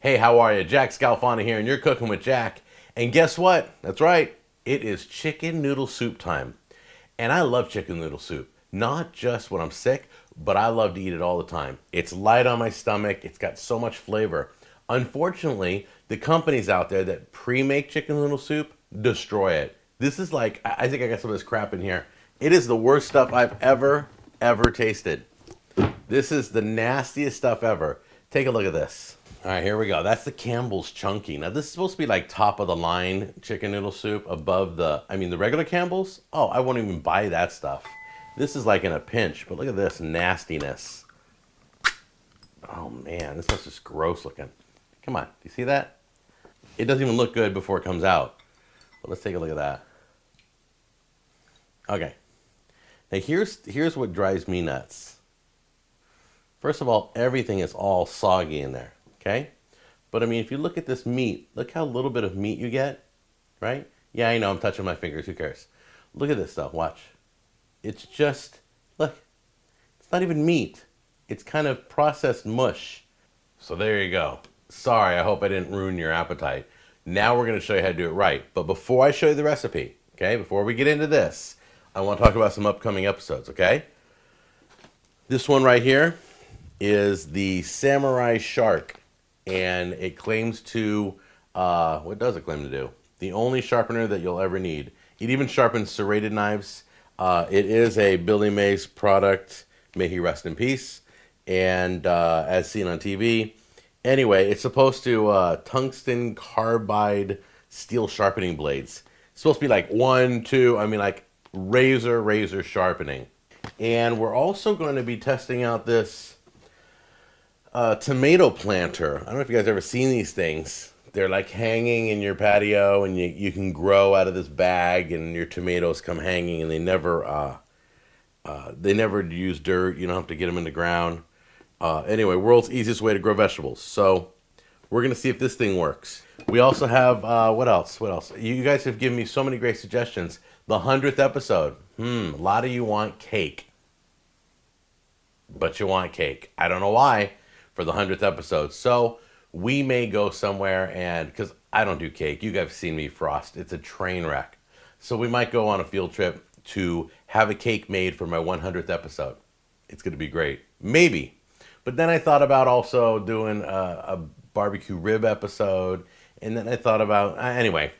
Hey, how are you? Jack Scalfani here, and you're cooking with Jack. And guess what? That's right. It is chicken noodle soup time. And I love chicken noodle soup. Not just when I'm sick, but I love to eat it all the time. It's light on my stomach. It's got so much flavor. Unfortunately, the companies out there that pre-make chicken noodle soup destroy it. This is like, I think I got some of this crap in here. It is the worst stuff I've ever tasted. This is the nastiest stuff ever. Take a look at this. All right, here we go. That's the Campbell's Chunky. Now, this is supposed to be like top of the line chicken noodle soup above the regular Campbell's. Oh, I won't even buy that stuff. This is like in a pinch, but look at this nastiness. Oh man, this stuff's just gross looking. Come on, do you see that? It doesn't even look good before it comes out. But let's take a look at that. Okay. Now here's what drives me nuts. First of all, everything is all soggy in there, okay? But I mean, if you look at this meat, look how little bit of meat you get, right? Yeah, I know, I'm touching my fingers, who cares? Look at this stuff, watch. It's just, look, it's not even meat. It's kind of processed mush. So there you go. Sorry, I hope I didn't ruin your appetite. Now we're gonna show you how to do it right. But before I show you the recipe, okay, before we get into this, I wanna talk about some upcoming episodes, okay? This one right here is the Samurai Shark, and it claims to, what does it claim to do? The only sharpener that you'll ever need. It even sharpens serrated knives. It is a Billy Mays product, may he rest in peace, and as seen on TV. Anyway, it's supposed to tungsten carbide steel sharpening blades. It's supposed to be like 1, 2, I mean like razor sharpening. And we're also going to be testing out this tomato planter. I don't know if you guys have ever seen these things. They're like hanging in your patio, and you can grow out of this bag, and your tomatoes come hanging, and they never use dirt. You don't have to get them in the ground. Anyway, world's easiest way to grow vegetables. So we're gonna see if this thing works. We also have what else? What else? You guys have given me so many great suggestions. The 100th episode. A lot of you want cake, but you want cake. I don't know why for the 100th episode. So we may go somewhere, and because I don't do cake, you guys have seen me frost. It's a train wreck. So we might go on a field trip to have a cake made for my 100th episode. It's going to be great. Maybe. But then I thought about also doing a barbecue rib episode. And then I thought about, anyway,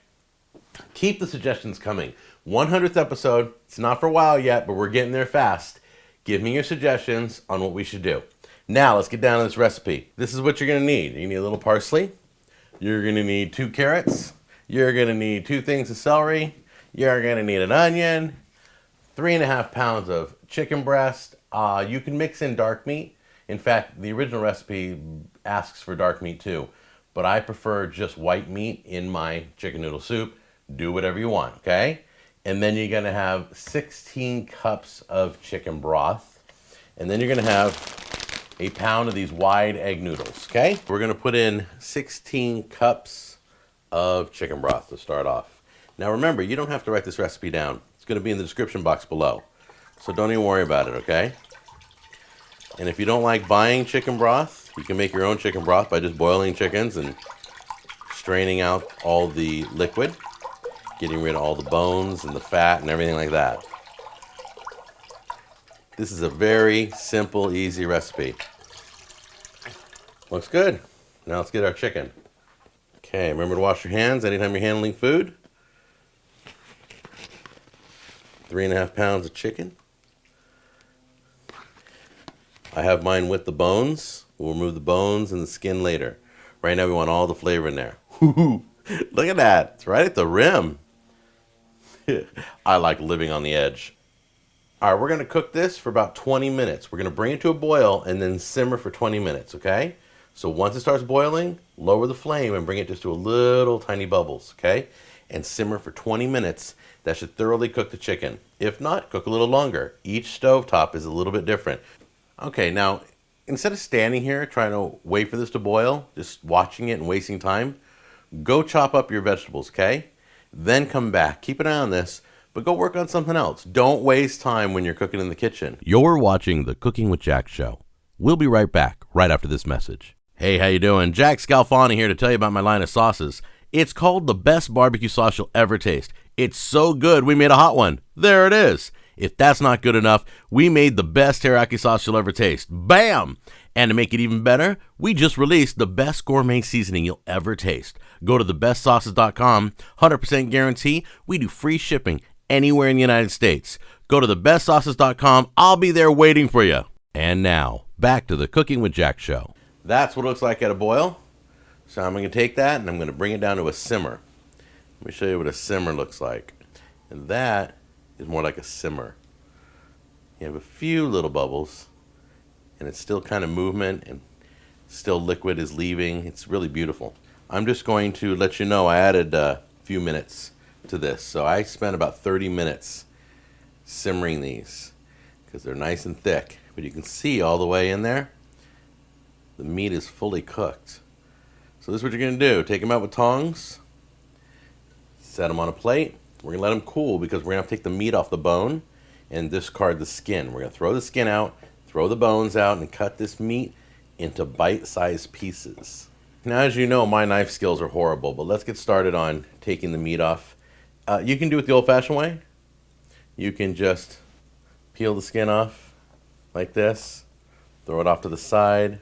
keep the suggestions coming. 100th episode. It's not for a while yet, but we're getting there fast. Give me your suggestions on what we should do. Now, let's get down to this recipe. This is what you're going to need. You need a little parsley. You're going to need 2 carrots. You're going to need 2 things of celery. You're going to need an onion. 3.5 pounds of chicken breast. You can mix in dark meat. In fact, the original recipe asks for dark meat too. But I prefer just white meat in my chicken noodle soup. Do whatever you want, okay? And then you're going to have 16 cups of chicken broth. And then you're going to have a pound of these wide egg noodles, okay? We're gonna put in 16 cups of chicken broth to start off. Now remember, you don't have to write this recipe down. It's gonna be in the description box below. So don't even worry about it, okay? And if you don't like buying chicken broth, you can make your own chicken broth by just boiling chickens and straining out all the liquid, getting rid of all the bones and the fat and everything like that. This is a very simple, easy recipe. Looks good. Now let's get our chicken. Okay, remember to wash your hands anytime you're handling food. 3.5 pounds of chicken. I have mine with the bones. We'll remove the bones and the skin later. Right now we want all the flavor in there. Look at that. It's right at the rim. I like living on the edge. All right, we're going to cook this for about 20 minutes. We're going to bring it to a boil and then simmer for 20 minutes, okay? So once it starts boiling, lower the flame and bring it just to a little tiny bubbles, okay? And simmer for 20 minutes. That should thoroughly cook the chicken. If not, cook a little longer. Each stovetop is a little bit different. Okay, now, instead of standing here trying to wait for this to boil, just watching it and wasting time, go chop up your vegetables, okay? Then come back. Keep an eye on this. But go work on something else. Don't waste time when you're cooking in the kitchen. You're watching the Cooking with Jack show. We'll be right back right after this message. Hey, how you doing? Jack Scalfani here to tell you about my line of sauces. It's called the best barbecue sauce you'll ever taste. It's so good, we made a hot one. There it is. If that's not good enough, we made the best teriyaki sauce you'll ever taste. Bam! And to make it even better, we just released the best gourmet seasoning you'll ever taste. Go to thebestsauces.com, 100% guarantee. We do free shipping anywhere in the United States. Go to thebestsauces.com. I'll be there waiting for you. And now, back to the Cooking with Jack show. That's what it looks like at a boil. So I'm going to take that and I'm going to bring it down to a simmer. Let me show you what a simmer looks like. And that is more like a simmer. You have a few little bubbles and it's still kind of movement and still liquid is leaving. It's really beautiful. I'm just going to let you know I added a few minutes to this. So I spent about 30 minutes simmering these because they're nice and thick. But you can see all the way in there, the meat is fully cooked. So this is what you're going to do. Take them out with tongs, set them on a plate. We're going to let them cool because we're going to have to take the meat off the bone and discard the skin. We're going to throw the skin out, throw the bones out, and cut this meat into bite-sized pieces. Now, as you know, my knife skills are horrible, but let's get started on taking the meat off. You can do it the old-fashioned way. You can just peel the skin off like this, throw it off to the side.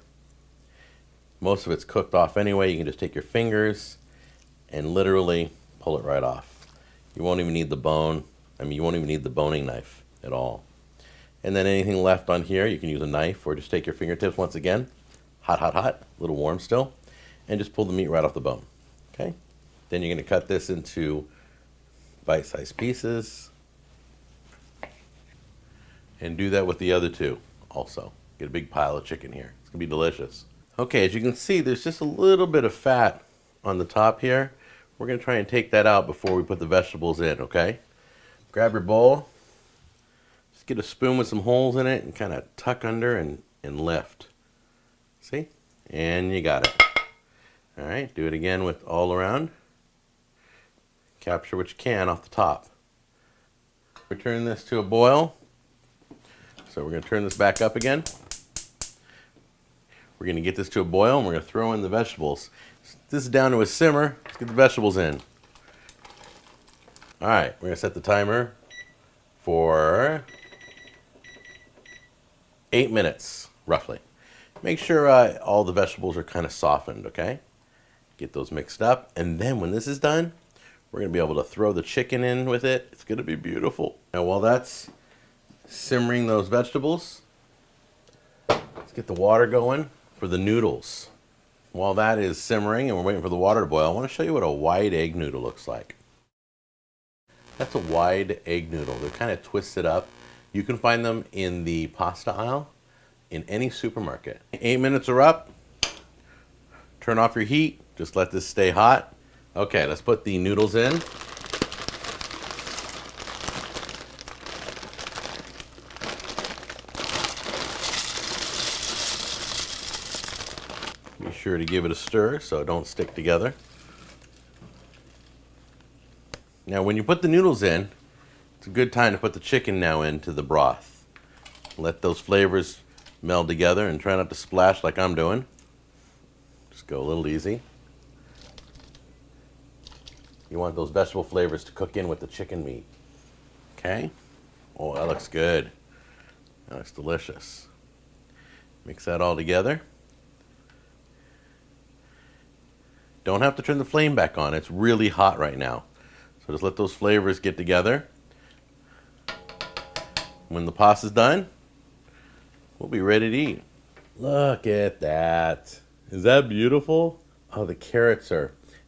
Most of it's cooked off anyway. You can just take your fingers and literally pull it right off. You won't even need the bone. You won't even need the boning knife at all. And then anything left on here, you can use a knife or just take your fingertips once again. Hot, hot, hot, a little warm still. And just pull the meat right off the bone. Okay? Then you're going to cut this into bite-sized pieces. And do that with the other two also. Get a big pile of chicken here. It's going to be delicious. Okay, as you can see, there's just a little bit of fat on the top here. We're going to try and take that out before we put the vegetables in, okay? Grab your bowl. Just get a spoon with some holes in it and kind of tuck under and lift. See? And you got it. All right, do it again with all around. Capture what you can off the top. Return this to a boil. So we're going to turn this back up again. We're going to get this to a boil and we're going to throw in the vegetables. This is down to a simmer. Let's get the vegetables in. All right, we're going to set the timer for 8 minutes, roughly. Make sure all the vegetables are kind of softened, okay? Get those mixed up. And then when this is done, we're going to be able to throw the chicken in with it. It's going to be beautiful. Now, while that's simmering those vegetables, let's get the water going for the noodles. While that is simmering and we're waiting for the water to boil, I want to show you what a wide egg noodle looks like. That's a wide egg noodle. They're kind of twisted up. You can find them in the pasta aisle in any supermarket. 8 minutes are up. Turn off your heat. Just let this stay hot. Okay, let's put the noodles in. Be sure to give it a stir so it don't stick together. Now when you put the noodles in, it's a good time to put the chicken now into the broth. Let those flavors meld together and try not to splash like I'm doing. Just go a little easy. You want those vegetable flavors to cook in with the chicken meat. Okay? Oh, that looks good. That looks delicious. Mix that all together. Don't have to turn the flame back on. It's really hot right now. So just let those flavors get together. When the pasta's done, we'll be ready to eat. Look at that. Is that beautiful? Oh, the carrots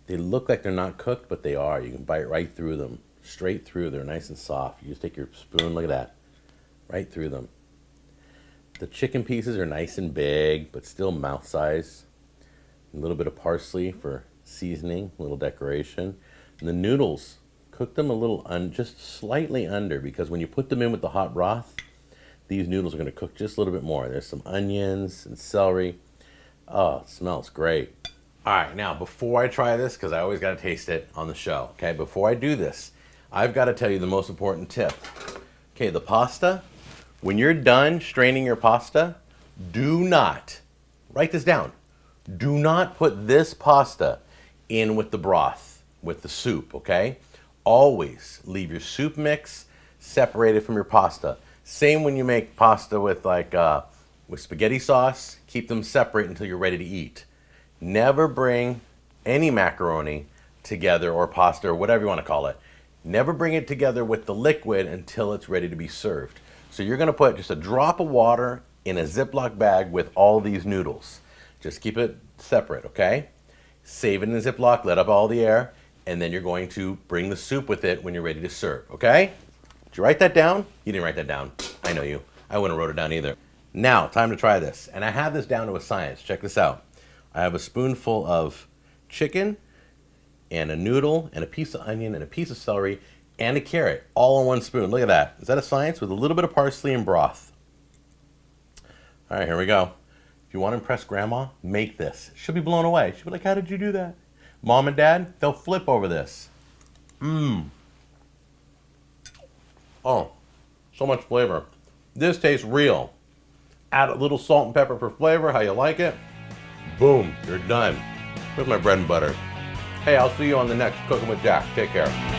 they look like they're not cooked, but they are. You can bite right through them. Straight through. They're nice and soft. You just take your spoon, look at that. Right through them. The chicken pieces are nice and big, but still mouth size. A little bit of parsley for seasoning, a little decoration. And the noodles, cook them a little, just slightly under, because when you put them in with the hot broth, these noodles are going to cook just a little bit more. There's some onions and celery. Oh, it smells great. All right, now before I try this, because I always got to taste it on the show, okay? Before I do this, I've got to tell you the most important tip. Okay, the pasta, when you're done straining your pasta, do not, write this down, Do not put this pasta in with the broth, with the soup, okay? Always leave your soup mix separated from your pasta. Same when you make pasta with with spaghetti sauce, keep them separate until you're ready to eat. Never bring any macaroni together or pasta or whatever you want to call it. Never bring it together with the liquid until it's ready to be served. So you're going to put just a drop of water in a Ziploc bag with all these noodles. Just keep it separate, okay? Save it in a Ziploc, let up all the air, and then you're going to bring the soup with it when you're ready to serve, okay? Did you write that down? You didn't write that down. I know you. I wouldn't have wrote it down either. Now, time to try this. And I have this down to a science. Check this out. I have a spoonful of chicken and a noodle and a piece of onion and a piece of celery and a carrot all in one spoon. Look at that. Is that a science? With a little bit of parsley and broth. All right, here we go. If you want to impress grandma, make this. She'll be blown away. She'll be like, how did you do that? Mom and dad, they'll flip over this. Oh, so much flavor. This tastes real. Add a little salt and pepper for flavor, how you like it. Boom, you're done. Here's my bread and butter. Hey, I'll see you on the next Cooking with Jack. Take care.